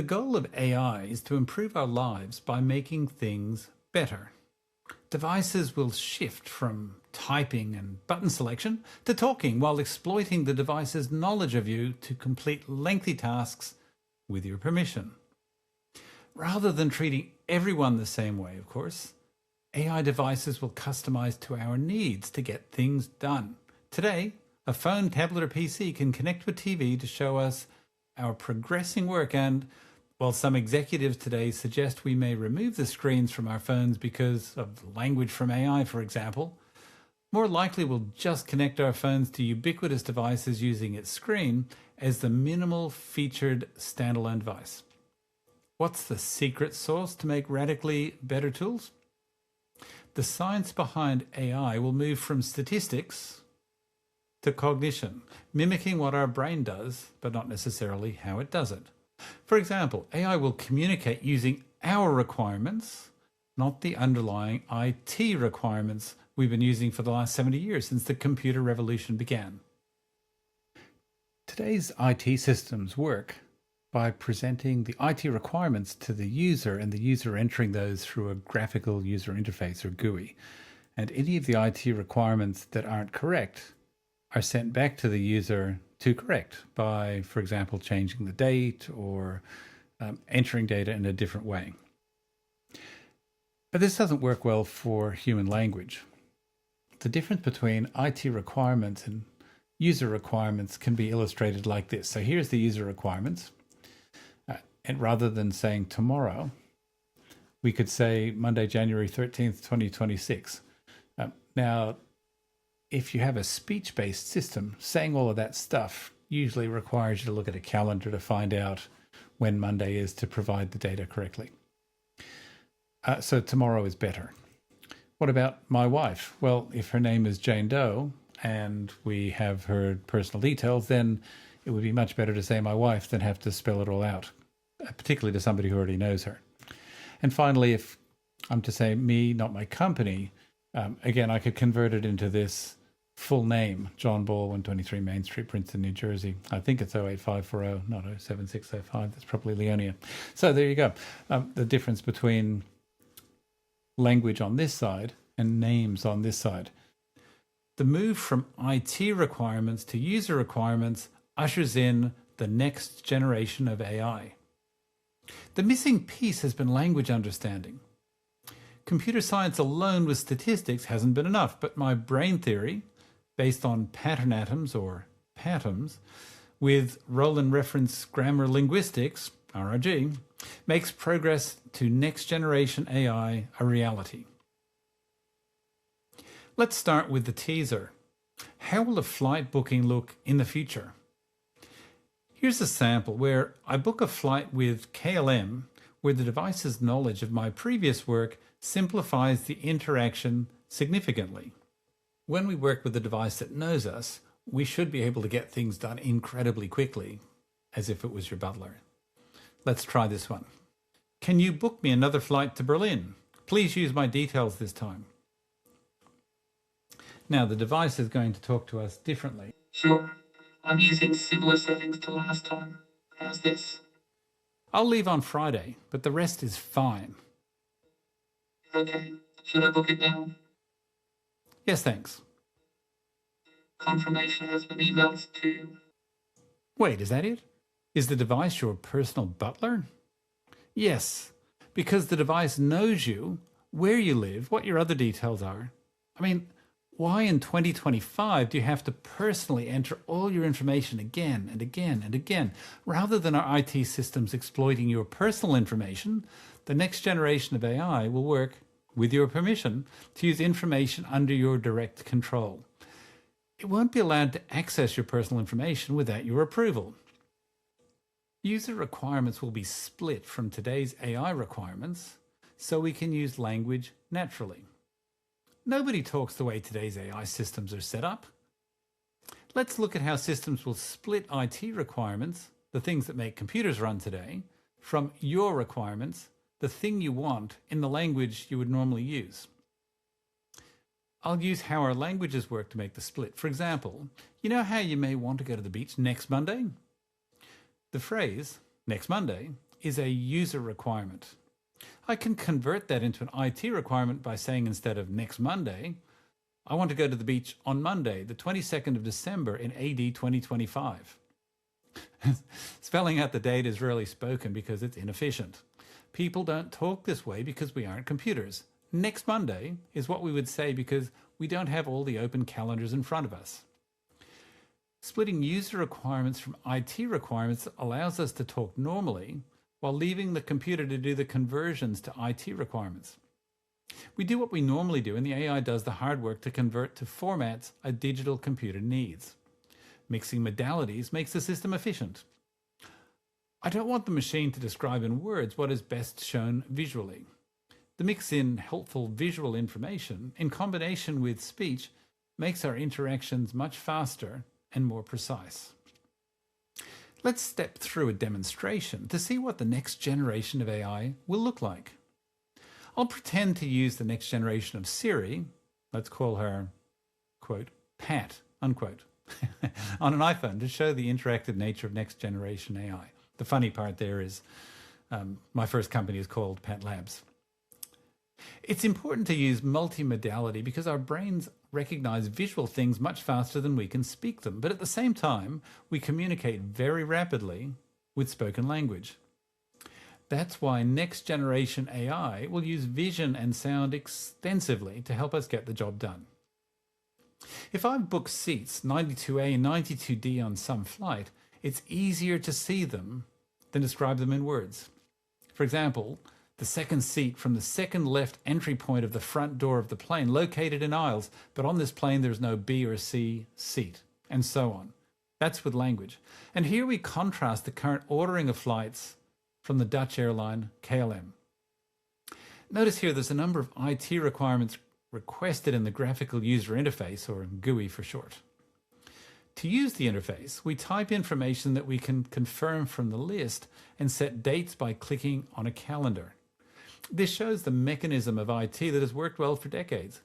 The goal of AI is to improve our lives by making things better. Devices will shift from typing and button selection to talking while exploiting the device's knowledge of you to complete lengthy tasks with your permission. Rather than treating everyone the same way, of course, AI devices will customize to our needs to get things done. Today, a phone, tablet, or PC can connect with TV to show us our progressing work, and while some executives today suggest we may remove the screens from our phones because of language from AI, for example, more likely we'll just connect our phones to ubiquitous devices using its screen as the minimal featured standalone device. What's the secret sauce to make radically better tools? The science behind AI will move from statistics to cognition, mimicking what our brain does, but not necessarily how it does it. For example, AI will communicate using our requirements, not the underlying IT requirements we've been using for the last 70 years since the computer revolution began. Today's IT systems work by presenting the IT requirements to the user and the user entering those through a graphical user interface or GUI. And any of the IT requirements that aren't correct are sent back to the user to correct by, for example, changing the date or entering data in a different way. But this doesn't work well for human language. The difference between IT requirements and user requirements can be illustrated like this. So here's the user requirements. And rather than saying tomorrow, we could say Monday, January 13th, 2026. Now, if you have a speech-based system, saying all of that stuff usually requires you to look at a calendar to find out when Monday is to provide the data correctly. So tomorrow is better. What about my wife? Well, if her name is Jane Doe and we have her personal details, then it would be much better to say my wife than have to spell it all out, particularly to somebody who already knows her. And finally, if I'm to say me, not my company, again, I could convert it into this full name, John Ball, 123 Main Street, Princeton, New Jersey. I think it's 08540, not 07605. That's probably Leonia. So there you go. The difference between language on this side and names on this side. The move from IT requirements to user requirements ushers in the next generation of AI. The missing piece has been language understanding. Computer science alone with statistics hasn't been enough, but my brain theory, based on pattern atoms or PATMs, with Roland Reference Grammar Linguistics, RRG, makes progress to next generation AI a reality. Let's start with the teaser. How will a flight booking look in the future? Here's a sample where I book a flight with KLM, where the device's knowledge of my previous work simplifies the interaction significantly. When we work with a device that knows us, we should be able to get things done incredibly quickly, as if it was your butler. Let's try this one. Can you book me another flight to Berlin? Please use my details this time. Now the device is going to talk to us differently. Sure. I'm using similar settings to last time. How's this? I'll leave on Friday, but the rest is fine. Okay. Should I book it now? Yes, thanks. Confirmation has been emailed to... Wait, is that it? Is the device your personal butler? Yes, because the device knows you, where you live, what your other details are. I mean, why in 2025 do you have to personally enter all your information again and again and again? Rather than our IT systems exploiting your personal information, the next generation of AI will work, with your permission, to use information under your direct control. It won't be allowed to access your personal information without your approval. User requirements will be split from today's AI requirements so we can use language naturally. Nobody talks the way today's AI systems are set up. Let's look at how systems will split IT requirements, the things that make computers run today, from your requirements, the thing you want, in the language you would normally use. I'll use how our languages work to make the split. For example, you know how you may want to go to the beach next Monday? The phrase, next Monday, is a user requirement. I can convert that into an IT requirement by saying instead of next Monday, I want to go to the beach on Monday, the 22nd of December in AD 2025. Spelling out the date is rarely spoken because it's inefficient. People don't talk this way because we aren't computers. Next Monday is what we would say because we don't have all the open calendars in front of us. Splitting user requirements from IT requirements allows us to talk normally while leaving the computer to do the conversions to IT requirements. We do what we normally do, and the AI does the hard work to convert to formats a digital computer needs. Mixing modalities makes the system efficient. I don't want the machine to describe in words what is best shown visually. The mix in helpful visual information in combination with speech makes our interactions much faster and more precise. Let's step through a demonstration to see what the next generation of AI will look like. I'll pretend to use the next generation of Siri, let's call her, quote, Pat, unquote, on an iPhone to show the interactive nature of next generation AI. The funny part there is my first company is called Pat Labs. It's important to use multimodality because our brains recognize visual things much faster than we can speak them, but at the same time, we communicate very rapidly with spoken language. That's why next generation AI will use vision and sound extensively to help us get the job done. If I've booked seats 92A and 92D on some flight, it's easier to see them than describe them in words. For example, the second seat from the second left entry point of the front door of the plane located in aisles, but on this plane there's no B or C seat, and so on. That's with language. And here we contrast the current ordering of flights from the Dutch airline KLM. Notice here there's a number of IT requirements requested in the graphical user interface, or GUI for short. To use the interface, we type information that we can confirm from the list and set dates by clicking on a calendar. This shows the mechanism of IT that has worked well for decades,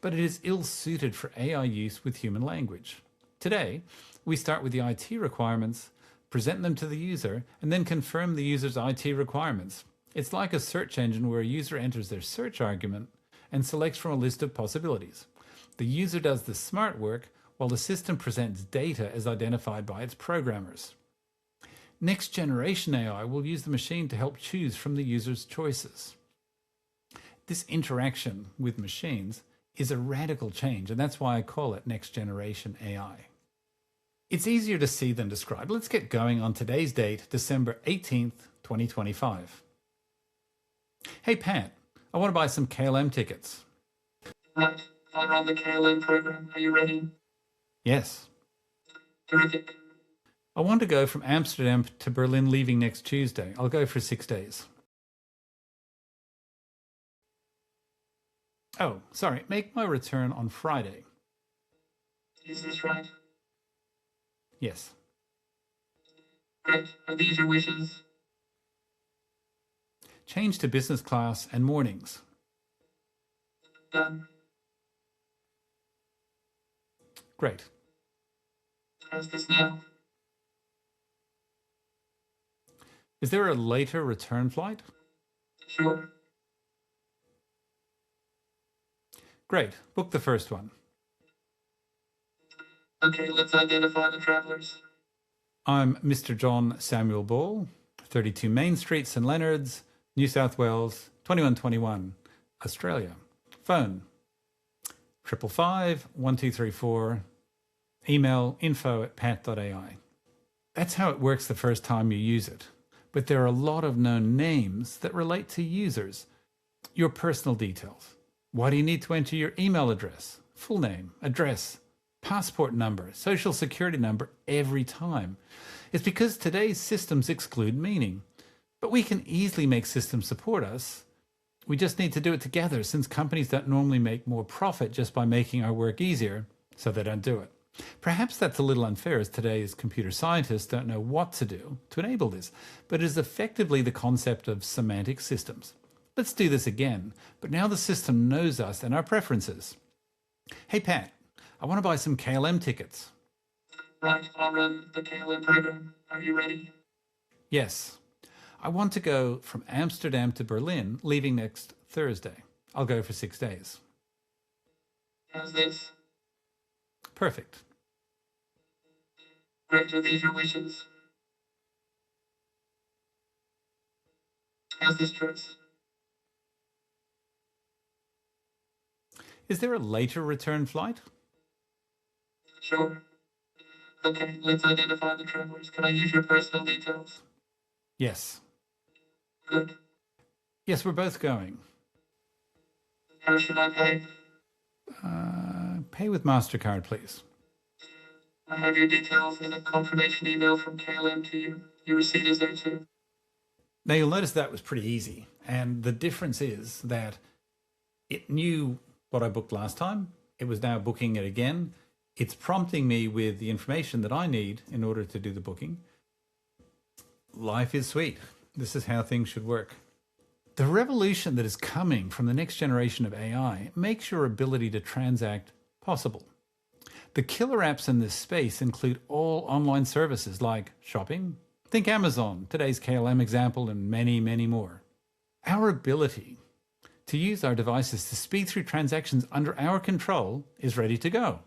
but it is ill-suited for AI use with human language. Today, we start with the IT requirements, present them to the user, and then confirm the user's IT requirements. It's like a search engine where a user enters their search argument and selects from a list of possibilities. The user does the smart work while the system presents data as identified by its programmers. Next generation AI will use the machine to help choose from the user's choices. This interaction with machines is a radical change, and that's why I call it next generation AI. It's easier to see than describe. Let's get going on today's date, December 18th, 2025. Hey Pat, I want to buy some KLM tickets. Right, I'm on the KLM program. Are you ready? Yes. Terrific. I want to go from Amsterdam to Berlin leaving next Tuesday. I'll go for 6 days. Oh, sorry, make my return on Friday. Is this right? Yes. Great. Are these your wishes? Change to business class and mornings. Done. Great. How's this now? Is there a later return flight? Sure. Great. Book the first one. Okay, let's identify the travelers. I'm Mr. John Samuel Ball, 32 Main Street, St Leonards, New South Wales, 2121, Australia. Phone 555 1234. Email info@pat.ai. That's how it works the first time you use it. But there are a lot of known names that relate to users. Your personal details. Why do you need to enter your email address, full name, address, passport number, social security number every time? It's because today's systems exclude meaning. But we can easily make systems support us. We just need to do it together, since companies don't normally make more profit just by making our work easier, so they don't do it. Perhaps that's a little unfair, as today's computer scientists don't know what to do to enable this, but it is effectively the concept of semantic systems. Let's do this again, but now the system knows us and our preferences. Hey Pat, I want to buy some KLM tickets. Right, I'll run the KLM program. Are you ready? Yes. I want to go from Amsterdam to Berlin, leaving next Thursday. I'll go for 6 days. How's this? Perfect. Great, are these your wishes? How's this choice? Is there a later return flight? Sure. Okay, let's identify the travelers. Can I use your personal details? Yes. Good. Yes, we're both going. How should I pay? Pay with MasterCard, please. I have your details in a confirmation email from KLM to you. Your receipt is there too. Now you'll notice that was pretty easy. And the difference is that it knew what I booked last time. It was now booking it again. It's prompting me with the information that I need in order to do the booking. Life is sweet. This is how things should work. The revolution that is coming from the next generation of AI makes your ability to transact possible. The killer apps in this space include all online services like shopping, think Amazon, today's KLM example, and many, many more. Our ability to use our devices to speed through transactions under our control is ready to go.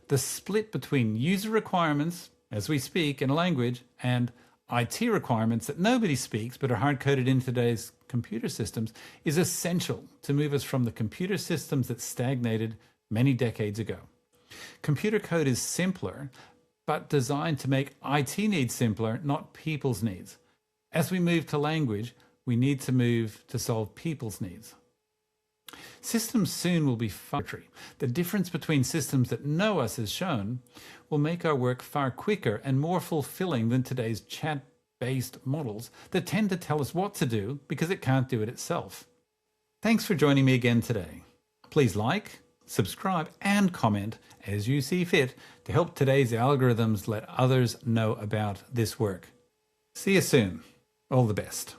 The split between user requirements, as we speak in a language, and IT requirements that nobody speaks but are hard-coded in today's computer systems is essential to move us from the computer systems that stagnated many decades ago. Computer code is simpler, but designed to make IT needs simpler, not people's needs. As we move to language, we need to move to solve people's needs. Systems soon will be arbitrary. The difference between systems that know us as shown will make our work far quicker and more fulfilling than today's chat-based models that tend to tell us what to do because it can't do it itself. Thanks for joining me again today. Please like, subscribe, and comment as you see fit to help today's algorithms let others know about this work. See you soon. All the best.